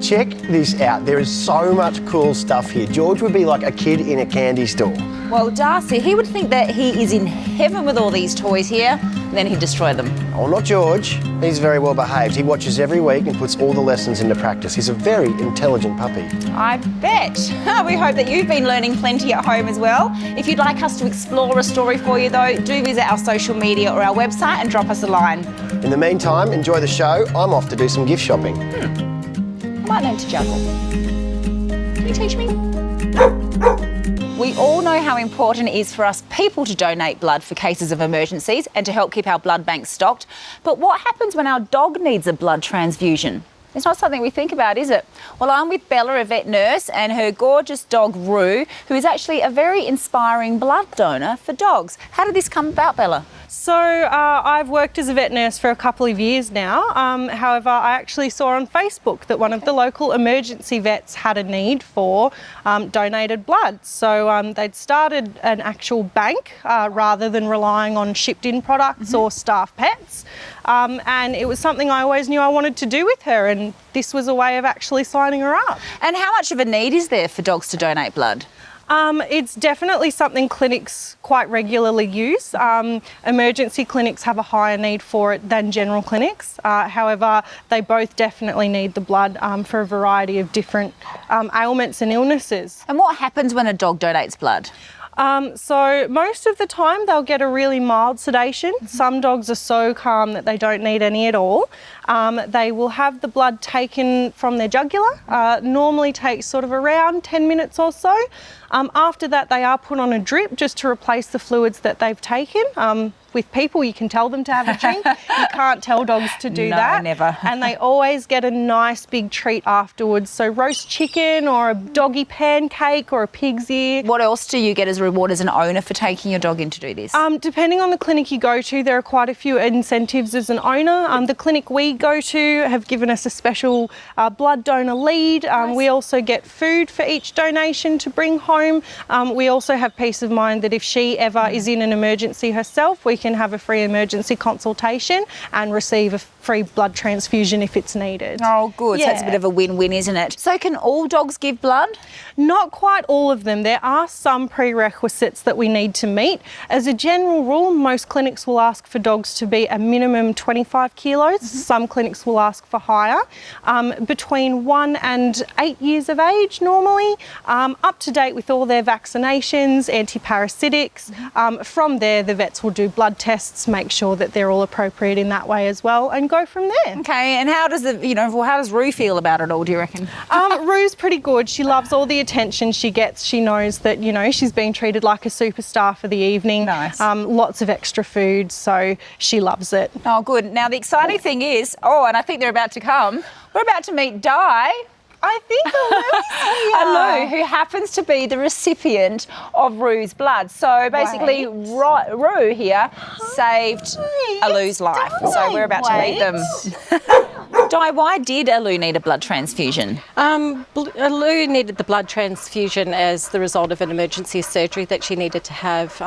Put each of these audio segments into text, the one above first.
check this out. There is so much cool stuff here. George would be like a kid in a candy store. Well, Darcy, he would think that he is in heaven with all these toys here, and then he'd destroy them. Oh, not George. He's very well behaved. He watches every week and puts all the lessons into practice. He's a very intelligent puppy. I bet. We hope that you've been learning plenty at home as well. If you'd like us to explore a story for you, though, do visit our social media or our website and drop us a line. In the meantime, enjoy the show. I'm off to do some gift shopping. I might learn to juggle. Can you teach me? We all know how important it is for us people to donate blood for cases of emergencies and to help keep our blood banks stocked. But what happens when our dog needs a blood transfusion? It's not something we think about, is it? Well, I'm with Bella, a vet nurse, and her gorgeous dog, Roo, who is actually a very inspiring blood donor for dogs. How did this come about, Bella? So I've worked as a vet nurse for a couple of years now. However, I actually saw on Facebook that one of the local emergency vets had a need for donated blood. So they'd started an actual bank rather than relying on shipped-in products or staff pets. And it was something I always knew I wanted to do with her, and this was a way of actually signing her up. And how much of a need is there for dogs to donate blood? It's definitely something clinics quite regularly use. Emergency clinics have a higher need for it than general clinics. However, they both definitely need the blood for a variety of different ailments and illnesses. And what happens when a dog donates blood? So most of the time they'll get a really mild sedation. Some dogs are so calm that they don't need any at all. They will have the blood taken from their jugular. Normally takes sort of around 10 minutes or so. After that, they are put on a drip just to replace the fluids that they've taken. With people, you can tell them to have a drink. You can't tell dogs to do that. No, never. And they always get a nice big treat afterwards. So roast chicken or a doggy pancake or a pig's ear. What else do you get as a reward as an owner for taking your dog in to do this? Depending on the clinic you go to, there are quite a few incentives as an owner. The clinic we go to have given us a special blood donor lead. Nice. We also get food for each donation to bring home. We also have peace of mind that if she ever is in an emergency herself, we can have a free emergency consultation and receive a free blood transfusion if it's needed. Oh, good. So it's a bit of a win-win, isn't it? So can all dogs give blood? Not quite all of them. There are some prerequisites that we need to meet. As a general rule, most clinics will ask for dogs to be a minimum 25 kilos. Some clinics will ask for higher. Between 1 and 8 years of age normally, up to date with all their vaccinations, antiparasitics. From there, the vets will do blood tests, make sure that they're all appropriate in that way as well, and go from there. Okay, and how does how does Roo feel about it all, do you reckon? Roo's pretty good. She loves all the attention she gets. She knows that, she's being treated like a superstar for the evening. Nice. Lots of extra food, so she loves it. Oh, good. Now, the exciting thing is, and I think they're about to come, we're about to meet Di. I think Alou, who happens to be the recipient of Roo's blood. So basically, Roo here saved Alou's life. So we're about to meet them. Di, why did Alou need a blood transfusion? Alou needed the blood transfusion as the result of an emergency surgery that she needed to have.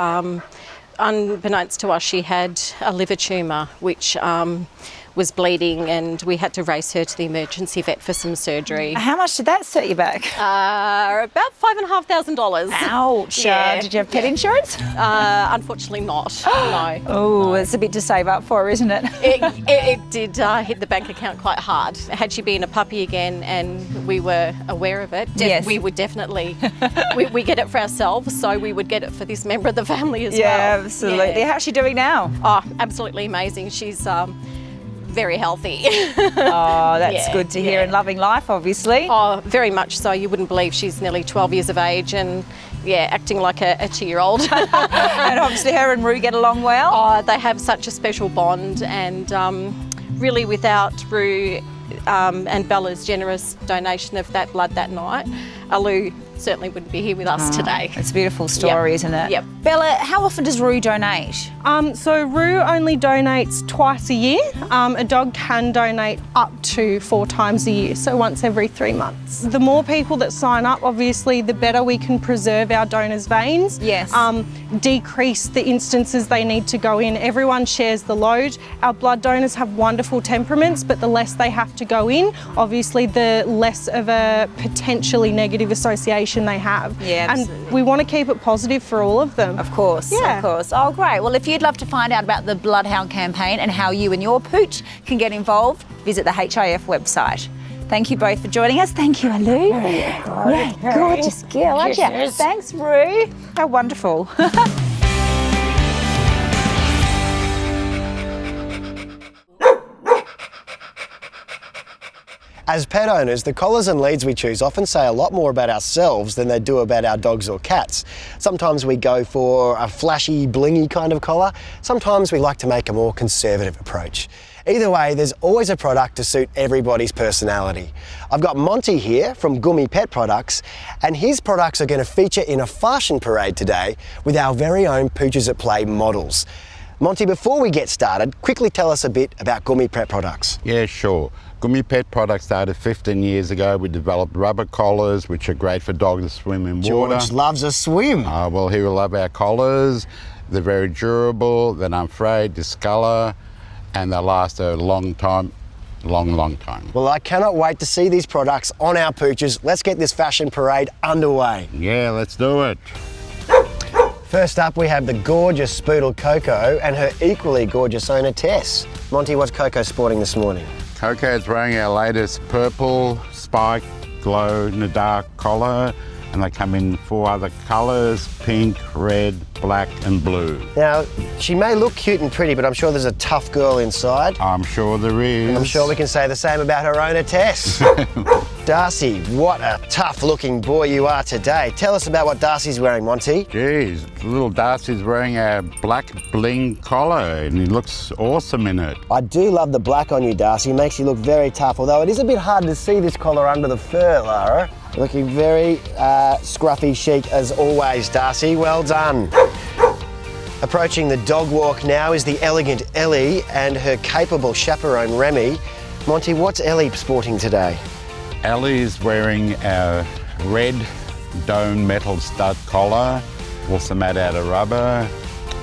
Unbeknownst to us, she had a liver tumour, which was bleeding, and we had to race her to the emergency vet for some surgery. How much did that set you back? About $5,500. Ouch. Yeah. Did you have pet insurance? Unfortunately not, no. Oh, it's a bit to save up for, isn't it? It did hit the bank account quite hard. Had she been a puppy again and we were aware of it, yes, we would definitely, we get it for ourselves, so we would get it for this member of the family as well. Yeah, absolutely. How's she doing now? Oh, absolutely amazing. She's very healthy. Oh, that's good to hear, and loving life, obviously. Oh, very much so. You wouldn't believe she's nearly 12 years of age and, acting like a 2-year-old. And obviously her and Roo get along well. Oh, they have such a special bond, and really without Roo and Bella's generous donation of that blood that night, Alou certainly wouldn't be here with us today. It's a beautiful story, isn't it? Yep. Bella, how often does Roo donate? So Roo only donates twice a year. A dog can donate up to 4 times a year, so once every 3 months. The more people that sign up, obviously, the better we can preserve our donors' veins. Yes. Decrease the instances they need to go in. Everyone shares the load. Our blood donors have wonderful temperaments, but the less they have to go in, obviously, the less of a potentially negative association they have. Yeah, absolutely. And we want to keep it positive for all of them. Of course, Yeah. of course. Oh, great. Well, if you'd love to find out about the Bloodhound campaign and how you and your pooch can get involved, visit the HIF website. Thank you both for joining us. Thank you, Alou. Yeah, gorgeous girl, aren't you? Thanks, Roo. How wonderful. As pet owners, the collars and leads we choose often say a lot more about ourselves than they do about our dogs or cats. Sometimes we go for a flashy, blingy kind of collar. Sometimes we like to make a more conservative approach. Either way, there's always a product to suit everybody's personality. I've got Monty here from Gummy Pet Products, and his products are going to feature in a fashion parade today with our very own Pooches at Play models. Monty, before we get started, quickly tell us a bit about Gummy Pet Products. Yeah, sure. Gummy Pet Products started 15 years ago. We developed rubber collars, which are great for dogs that swim in water. George loves a swim. Well, he will love our collars. They're very durable, they're not frayed, discolour, and they last a long time, long time. Well, I cannot wait to see these products on our Pooches. Let's get this fashion parade underway. Yeah, let's do it. First up, we have the gorgeous Poodle Coco and her equally gorgeous owner, Tess. Monty, what's Coco sporting this morning? Coco is wearing our latest purple spike glow-in-the-dark collar, and they come in 4 other colours: pink, red, black and blue. Now, she may look cute and pretty, but I'm sure there's a tough girl inside. I'm sure there is. And I'm sure we can say the same about her owner, Tess. Darcy, what a tough-looking boy you are today. Tell us about what Darcy's wearing, Monty. Geez, little Darcy's wearing a black bling collar and he looks awesome in it. I do love the black on you, Darcy. Makes you look very tough, although it is a bit hard to see this collar under the fur, Lara. Looking very scruffy chic as always, Darcy. Well done. Approaching the dog walk now is the elegant Ellie and her capable chaperone Remy. Monty, what's Ellie sporting today? Ellie is wearing a red dome metal stud collar, also made out of rubber,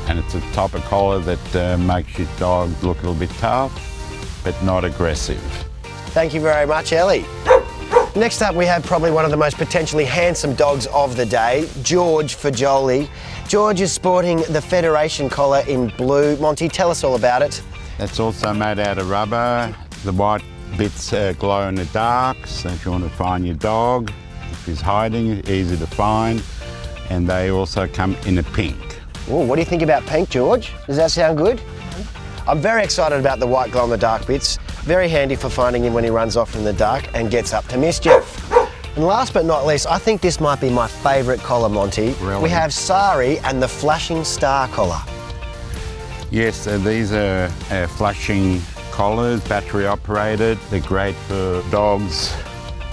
and it's a type of collar that makes your dog look a little bit tough, but not aggressive. Thank you very much, Ellie. Next up, we have probably one of the most potentially handsome dogs of the day, George for Jolie. George is sporting the Federation collar in blue. Monty, tell us all about it. It's also made out of rubber. The white bits glow in the dark, so if you want to find your dog, if he's hiding, easy to find. And they also come in a pink. Ooh, what do you think about pink, George? Does that sound good? I'm very excited about the white glow-in-the-dark bits. Very handy for finding him when he runs off in the dark and gets up to mischief. And last but not least, I think this might be my favourite collar, Monty. Really? We have Sari and the flashing star collar. Yes, these are flashing collars, battery operated. They're great for dogs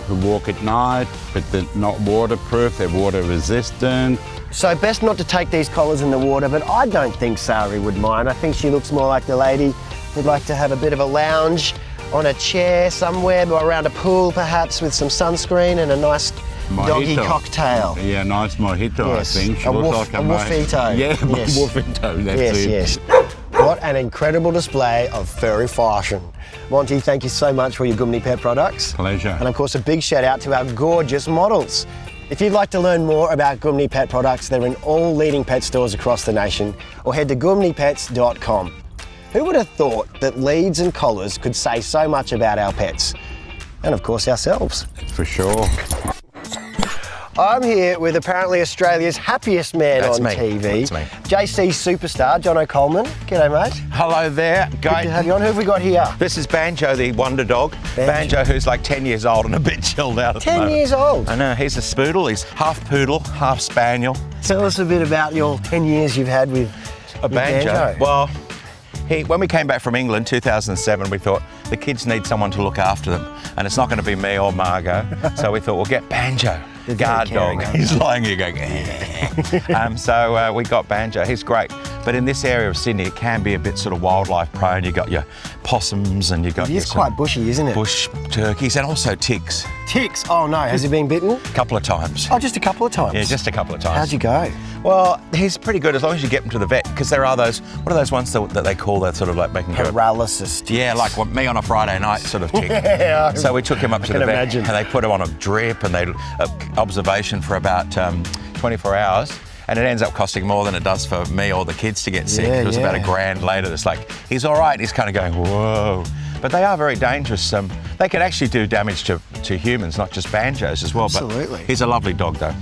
who walk at night, but they're not waterproof, they're water resistant. So best not to take these collars in the water, but I don't think Sari would mind. I think she looks more like the lady who'd like to have a bit of a lounge on a chair somewhere, or around a pool perhaps, with some sunscreen and a nice doggy cocktail. Yeah, nice mojito, Yes, I think. She a looks like a woofito. Yeah, Yes. woofito, that's it. Yes. What an incredible display of furry fashion. Monty, thank you so much for your Gummy Pet Products. Pleasure. And of course, a big shout out to our gorgeous models. If you'd like to learn more about Gummy Pet Products, they're in all leading pet stores across the nation, or head to gummypets.com. Who would have thought that leads and collars could say so much about our pets? And of course, ourselves. For sure. I'm here with apparently Australia's happiest man That's on me. TV. That's me. JC superstar, Jono Coleman. G'day, mate. Hello there, Good to Gyton. have you on. Who have we got here? This is Banjo, the wonder dog. Banjo, who's like 10 years old and a bit chilled out at the 10 moment. years old. I know, he's a spoodle. He's half poodle, half spaniel. Tell us a bit about your 10 years you've had with Banjo. Well, when we came back from England, 2007, we thought the kids need someone to look after them. And it's not going to be me or Margot. So we thought, we'll get Banjo. They're very guard caring, dog. aren't He's lying here going, so we got Banjo. He's great. But in this area of Sydney, it can be a bit sort of wildlife prone. You've got your possums and you've got It your is quite bushy, isn't it? bush turkeys and also ticks. Ticks? Oh no, has he been bitten? A couple of times. Oh, just a couple of times? Yeah, just a couple of times. How'd you go? Well, he's pretty good as long as you get him to the vet, because there are those, what are those ones that they call that sort of like making Paralysis ticks. Yeah, like me on a Friday night sort of tick. Yeah, So we took him up to the vet imagine. and they put him on a drip and they observation for about 24 hours. And it ends up costing more than it does for me or the kids to get sick. Yeah, It was about yeah. $1,000 later. It's like, he's all right. He's kind of going, whoa. But they are very dangerous. They can actually do damage to humans, not just banjos as well. Absolutely. But he's a lovely dog, though.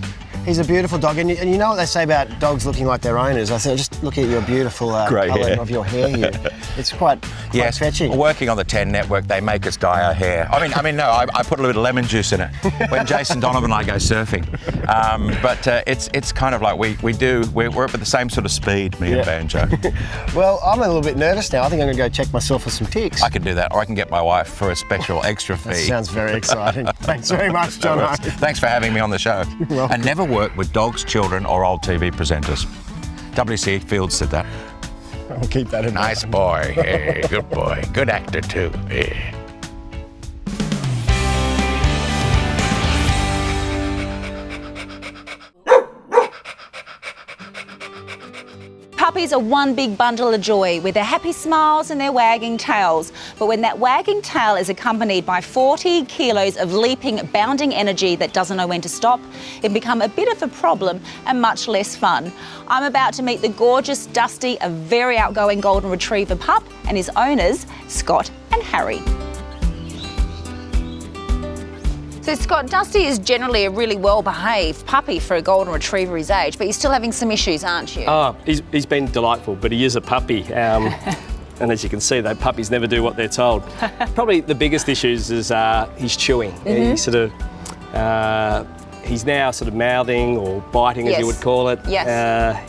He's a beautiful dog, and you know what they say about dogs looking like their owners. I said, just look at your beautiful Grey colour hair. of your hair here. It's quite Yes, fetching. working on the 10 network, they make us dye our hair. I mean, no, I put a little bit of lemon juice in it when Jason Donovan and I go surfing. But it's kind of like we're up at the same sort of speed, me and Banjo. Well, I'm a little bit nervous now. I think I'm going to go check myself for some ticks. I can do that, or I can get my wife for a special extra fee. That sounds very exciting. Thanks very much, John. Thanks for having me on the show. welcome. And never work with dogs, children, or old TV presenters. W.C. Fields said that. I'll keep that in mind. Nice boy. Hey, good boy. Good actor, too. Hey. Puppies are one big bundle of joy with their happy smiles and their wagging tails. But when that wagging tail is accompanied by 40 kilos of leaping, bounding energy that doesn't know when to stop, it can become a bit of a problem and much less fun. I'm about to meet the gorgeous Dusty, a very outgoing golden retriever pup, and his owners, Scott and Harry. So Scott, Dusty is generally a really well-behaved puppy for a golden retriever his age, but you're still having some issues, aren't you? Oh, he's been delightful, but he is a puppy. And as you can see, though, puppies never do what they're told. Probably the biggest issues is he's chewing. He's he's now sort of mouthing or biting, as you would call it. Yes.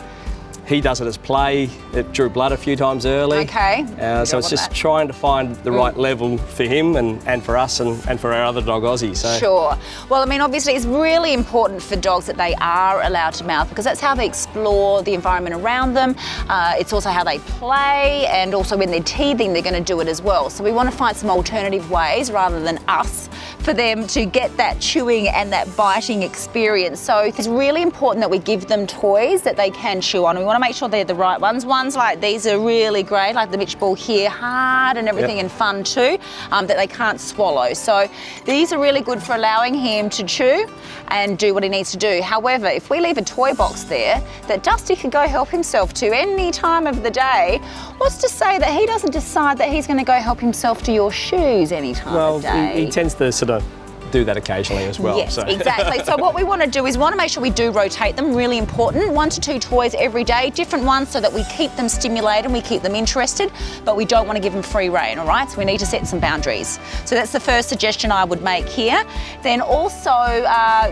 He does it as play. It drew blood a few times early. Okay. So it's just trying to find the right level for him and for us and for our other dog, Ozzy. So. Sure. Well, I mean, obviously it's really important for dogs that they are allowed to mouth, because that's how they explore the environment around them. It's also how they play, and also when they're teething, they're going to do it as well. So we want to find some alternative ways rather than us for them to get that chewing and that biting experience. So it's really important that we give them toys that they can chew on. We want to make sure they're the right ones. Ones like these are really great, like the Mitch ball here, hard and everything, and fun too, that they can't swallow. So these are really good for allowing him to chew and do what he needs to do. However, if we leave a toy box there that Dusty could go help himself to any time of the day, what's to say that he doesn't decide that he's going to go help himself to your shoes any time of day? He tends to sort of do that occasionally as well. Yes, so. exactly. So what we want to do is we want to make sure we do rotate them, really important. 1 to 2 toys every day, different ones, so that we keep them stimulated and we keep them interested, but we don't want to give them free rein, all right? So we need to set some boundaries. So that's the first suggestion I would make here. Then also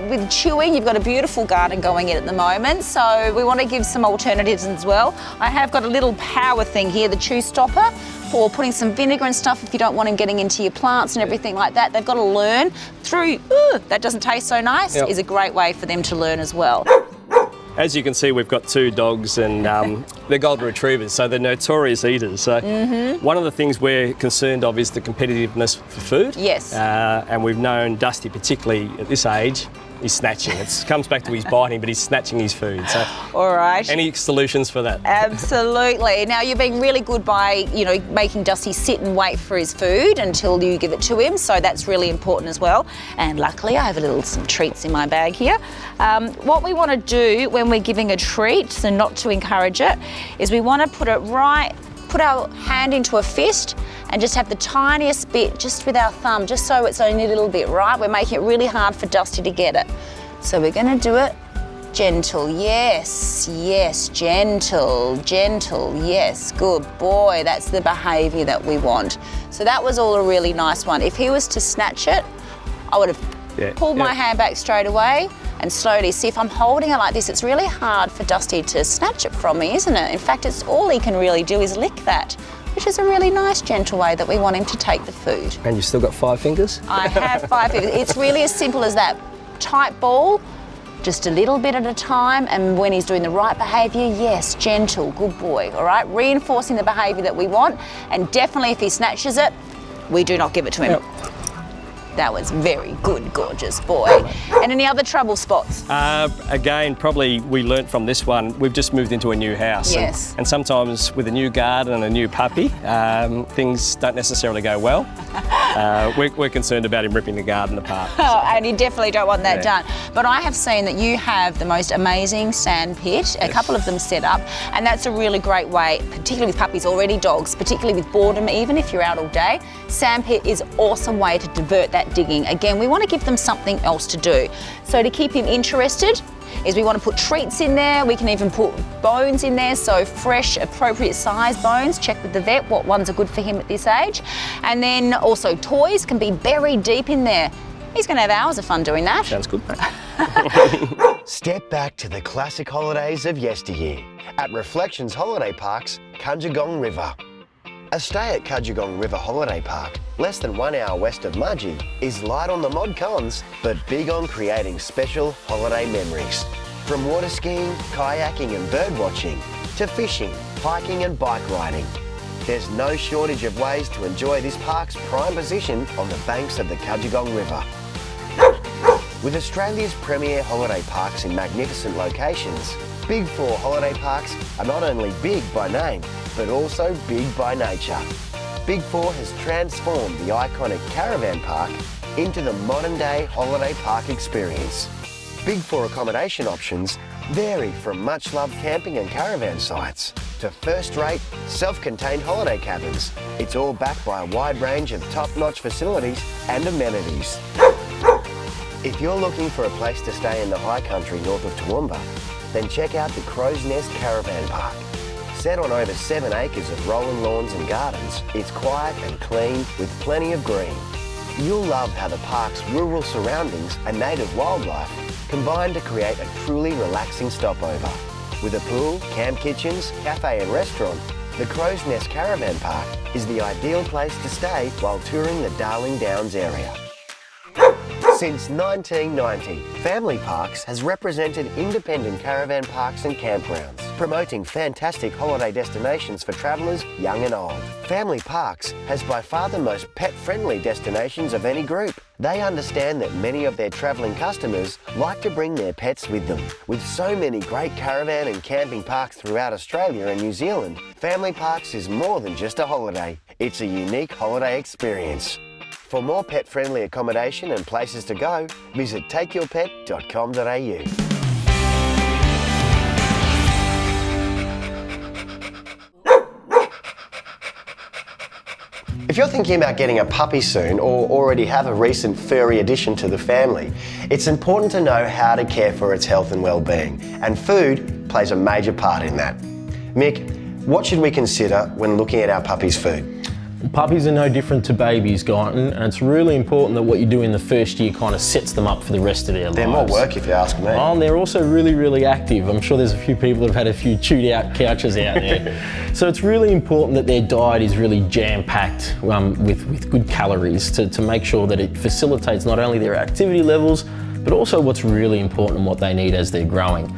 with chewing, you've got a beautiful garden going in at the moment, so we want to give some alternatives as well. I have got a little power thing here, the chew stopper, for putting some vinegar and stuff if you don't want him getting into your plants and everything like that. They've got to learn through, that doesn't taste so nice, is a great way for them to learn as well. As you can see, we've got 2 dogs and they're golden retrievers, so they're notorious eaters. So one of the things we're concerned of is the competitiveness for food. Yes. And we've known Dusty, particularly at this age, is snatching. It comes back to his biting, but he's snatching his food. So, all right. Any solutions for that? Absolutely. Now, you've been really good by, making Dusty sit and wait for his food until you give it to him. So that's really important as well. And luckily, I have some treats in my bag here. What we want to do when we're giving a treat, so not to encourage it, is we want to put our hand into a fist and just have the tiniest bit just with our thumb, just so it's only a little bit, right? We're making it really hard for Dusty to get it. So we're going to do it gentle, yes, gentle, yes, good boy. That's the behaviour that we want. So that was all a really nice one. If he was to snatch it, I would have pulled my hand back straight away and slowly see if I'm holding it like this. It's really hard for Dusty to snatch it from me, isn't it? In fact, it's all he can really do is lick that, which is a really nice, gentle way that we want him to take the food. And you've still got 5 fingers? I have 5 fingers. It's really as simple as that. tight ball, just a little bit at a time, and when he's doing the right behaviour, yes, gentle, good boy, all right? Reinforcing the behaviour that we want, and definitely if he snatches it, we do not give it to him. Yep. That was very good, gorgeous boy. And any other trouble spots? Again, probably we learnt from this one, we've just moved into a new house. Yes. And sometimes with a new garden and a new puppy, things don't necessarily go well. We're concerned about him ripping the garden apart. Oh, and you definitely don't want that done. But I have seen that you have the most amazing sand pit, a couple of them set up, and that's a really great way, particularly with puppies, already dogs, particularly with boredom, even if you're out all day. Sand pit is an awesome way to divert that digging. Again, we want to give them something else to do. So to keep him interested, is we want to put treats in there. We can even put bones in there, so fresh, appropriate size bones. Check with the vet what ones are good for him at this age. And then also toys can be buried deep in there. He's going to have hours of fun doing that. Sounds good. Step back to the classic holidays of yesteryear at Reflections Holiday Park's Cudgegong River. A stay at Cudgegong River Holiday Park, less than 1 hour west of Mudgee, is light on the mod cons, but big on creating special holiday memories. From water skiing, kayaking and bird watching, to fishing, hiking and bike riding. There's no shortage of ways to enjoy this park's prime position on the banks of the Cudgegong River. With Australia's premier holiday parks in magnificent locations, Big Four holiday parks are not only big by name, but also big by nature. Big Four has transformed the iconic Caravan Park into the modern-day holiday park experience. Big Four accommodation options vary from much-loved camping and caravan sites to first-rate, self-contained holiday cabins. It's all backed by a wide range of top-notch facilities and amenities. If you're looking for a place to stay in the high country north of Toowoomba, then check out the Crow's Nest Caravan Park. Set on over 7 acres of rolling lawns and gardens, it's quiet and clean with plenty of green. You'll love how the park's rural surroundings and native wildlife combine to create a truly relaxing stopover. With a pool, camp kitchens, cafe and restaurant, the Crow's Nest Caravan Park is the ideal place to stay while touring the Darling Downs area. Since 1990, Family Parks has represented independent caravan parks and campgrounds, promoting fantastic holiday destinations for travellers young and old. Family Parks has by far the most pet-friendly destinations of any group. They understand that many of their travelling customers like to bring their pets with them. With so many great caravan and camping parks throughout Australia and New Zealand, Family Parks is more than just a holiday. It's a unique holiday experience. For more pet-friendly accommodation and places to go, visit takeyourpet.com.au. If you're thinking about getting a puppy soon or already have a recent furry addition to the family, it's important to know how to care for its health and well-being, and food plays a major part in that. Mick, what should we consider when looking at our puppy's food? Puppies are no different to babies, Gyton, and it's really important that what you do in the first year kind of sets them up for the rest of their lives. They're more work if you ask me. Oh, and they're also really, really active. I'm sure there's a few people that have had a few chewed out couches out there. So it's really important that their diet is really jam-packed with good calories to make sure that it facilitates not only their activity levels, but also what's really important and what they need as they're growing.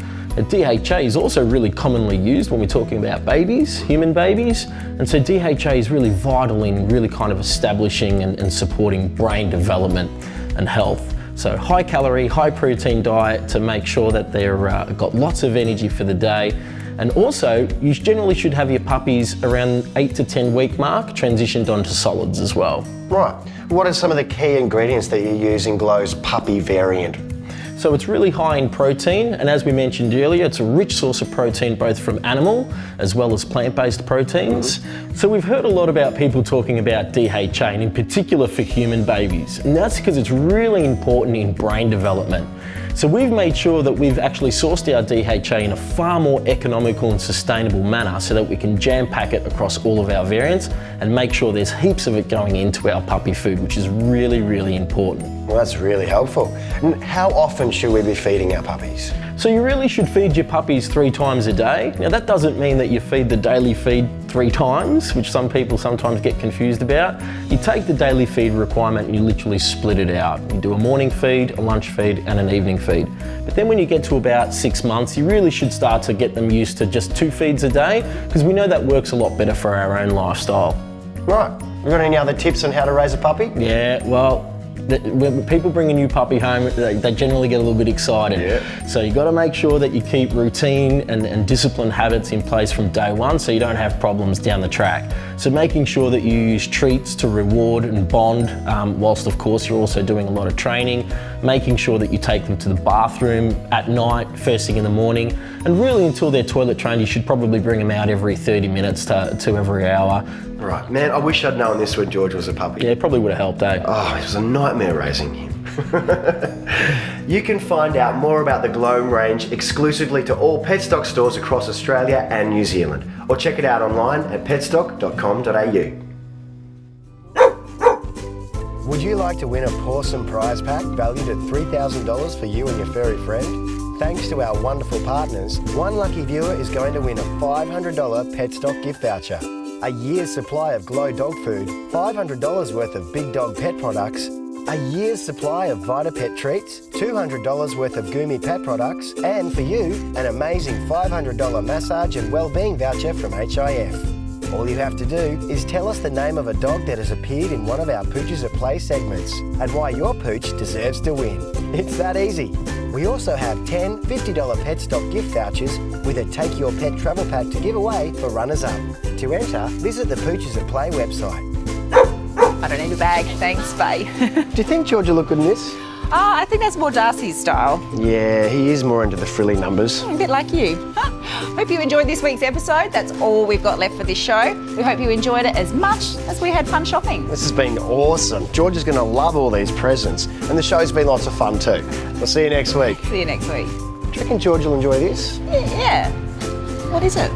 DHA is also really commonly used when we're talking about babies, human babies, and so DHA is really vital in really kind of establishing and supporting brain development and health. So high calorie, high protein diet to make sure that they're got lots of energy for the day. And also, you generally should have your puppies around 8 to 10 week mark transitioned onto solids as well. Right. What are some of the key ingredients that you use in Glow's puppy variant? So it's really high in protein, and as we mentioned earlier, it's a rich source of protein both from animal as well as plant-based proteins. So we've heard a lot about people talking about DHA, and in particular for human babies, and that's because it's really important in brain development. So we've made sure that we've actually sourced our DHA in a far more economical and sustainable manner so that we can jam-pack it across all of our variants and make sure there's heaps of it going into our puppy food, which is really, really important. Well, that's really helpful. And how often should we be feeding our puppies? So you really should feed your puppies 3 times a day. Now that doesn't mean that you feed the daily feed 3 times, which some people sometimes get confused about. You take the daily feed requirement and you literally split it out. You do a morning feed, a lunch feed, and an evening feed. But then when you get to about 6 months, you really should start to get them used to just 2 feeds a day, because we know that works a lot better for our own lifestyle. Right. You got any other tips on how to raise a puppy? Yeah, well, when people bring a new puppy home, they generally get a little bit excited. Yeah. So you got to make sure that you keep routine and disciplined habits in place from day one, so you don't have problems down the track. So making sure that you use treats to reward and bond, whilst of course you're also doing a lot of training, making sure that you take them to the bathroom at night, first thing in the morning, and really until they're toilet trained, you should probably bring them out every 30 minutes to every hour. Right. Man, I wish I'd known this when George was a puppy. Yeah, it probably would have helped, eh? Oh, it was a nightmare raising him. You can find out more about the Gloam range exclusively to all PETstock stores across Australia and New Zealand, or check it out online at petstock.com.au. Would you like to win a Pawsome prize pack valued at $3,000 for you and your furry friend? Thanks to our wonderful partners, one lucky viewer is going to win a $500 PETstock gift voucher, a year's supply of Glow dog food, $500 worth of Big Dog Pet Products, a year's supply of Vita Pet treats, $200 worth of Gummy Pet Products, and for you, an amazing $500 massage and wellbeing voucher from HIF. All you have to do is tell us the name of a dog that has appeared in one of our Pooches at Play segments and why your pooch deserves to win. It's that easy. We also have 10 $50 PETstock gift vouchers with a Take Your Pet travel pack to give away for runners-up. To enter, visit the Pooches at Play website. I don't need a bag, thanks, bae. Do you think George will look good in this? I think that's more Darcy's style. Yeah, he is more into the frilly numbers. A bit like you. Hope you enjoyed this week's episode. That's all we've got left for this show. We hope you enjoyed it as much as we had fun shopping. This has been awesome. George is going to love all these presents, and the show's been lots of fun too. We'll see you next week. See you next week. Do you reckon George will enjoy this? Yeah. What is it?